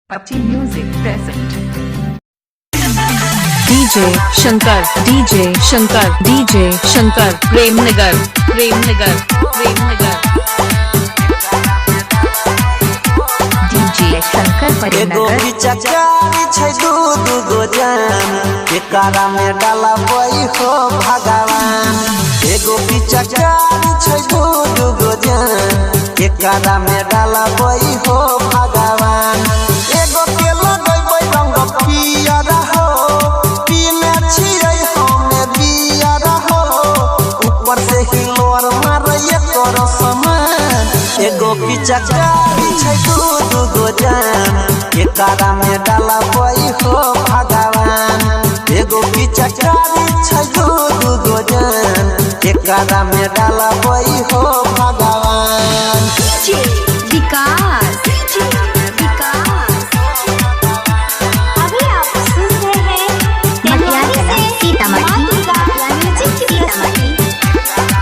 Patti Music present. DJ Shankar, DJ Shankar, DJ Shankar, Premnagar, Premnagar, Premnagar. DJ Shankar एगो Premnagar. पिचकारी छै दूध गो जान एकरा में डाला बई हो भगवान। एगो पिचकारी छै दूध गो जान एकरा में डाला बई हो भगवान। एगो के लगबै रंग पियर हो पीने छियै हमे बियर हो ऊपर से हिलोर मारै एकर समान। एगो पिचकारी छै दूध गो जान एकरा में डाला बई हो भगवान। एगो पिचकारी छै दूध गो जान एकरा में डाला बई हो भगवान। विकास अभी आप सुन रहे हैं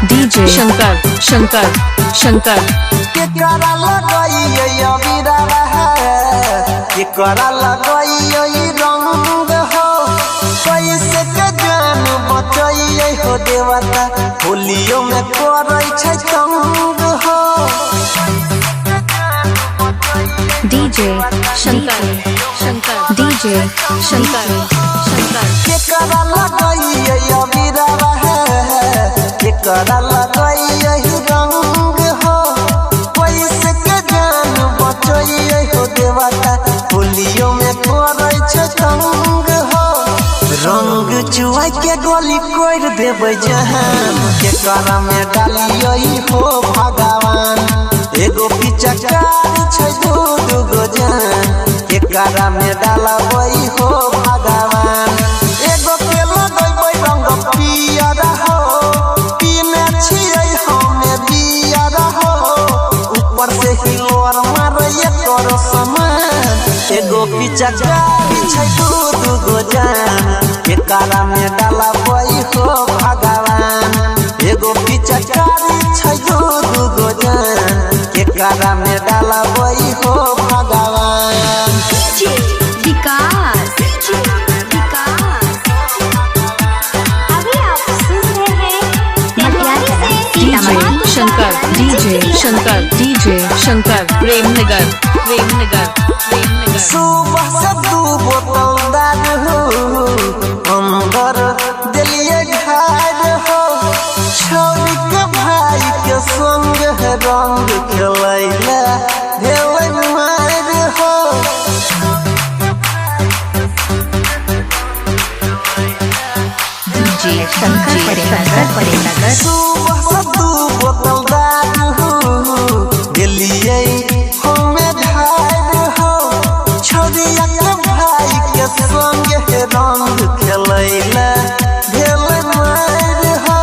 DJ Shankar, Shankar, Shankar. केकरा लगइयै अबीरा है केकरा लगइयै रंग हो कैसे के जान बचइयै हो देवता होलियो में करै छै तंग हो। DJ Shankar, Shankar, DJ Shankar, Shankar. केकरा लगइयै अबीरा है केकरा लगइयै रंग हो कैसे के जान बचइयै हो देवता होलियो में करै छै तंग हो। रंग चुआई के गोली कोर देबै जहान केकरा में डालियै हो भगवान। एगो पिचकारी छै दूध गो जान केकरा में डालबै हो भगवान। एगो के लगबै रंग पियर हो पीने छियै हमे बियर हो ऊपर से हिलोर मारै एकर समान। एगो पिचकारी छै दूध गो जान एकरा में डालबै हो भगवान। एगो पिचकारी छै दूध गो जान एकरा में डालबै हो भगवान। विकास अभी आप सुन रहे हैं DJ Shankar, DJ Shankar, DJ Shankar, Premnagar, Premnagar, Premnagar. सुबह से दू बोतल दारू हो अंदर दिलिए घाट हो छोरी के भाई के संग रंग खेलैला भेलै मार हो। DJ Shankar Premnagar. सुबह से दू बोतल दारू हो दिलिए हमें ढार हो छोरिया के भाई के संग रंग खेलैला भेलै मार हो।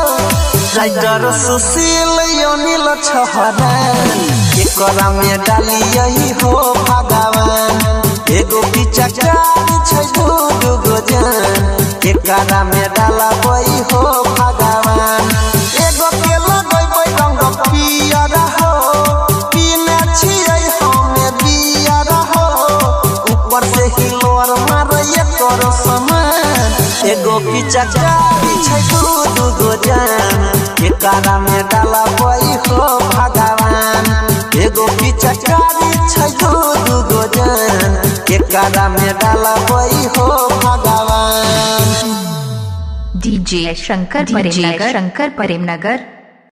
राइटर सुशील अनिल छहरान एकरा में डालियै हो भगवान। एगो पिचकारी छै दूध गो जान एकरा में डालबै हो भगवान। एगो के लगबै रंग पियर हो पीने छियै हमे बियर हो ऊपर से हिलोर मारै एकर समान। एगो पिचकारी छै दूध गो जान एकरा में डालबै हो भगवान। एगो पिचकारी छै दूध गो जान एकरा में डालबै हो भगवान। DJ Shankar Premnagar.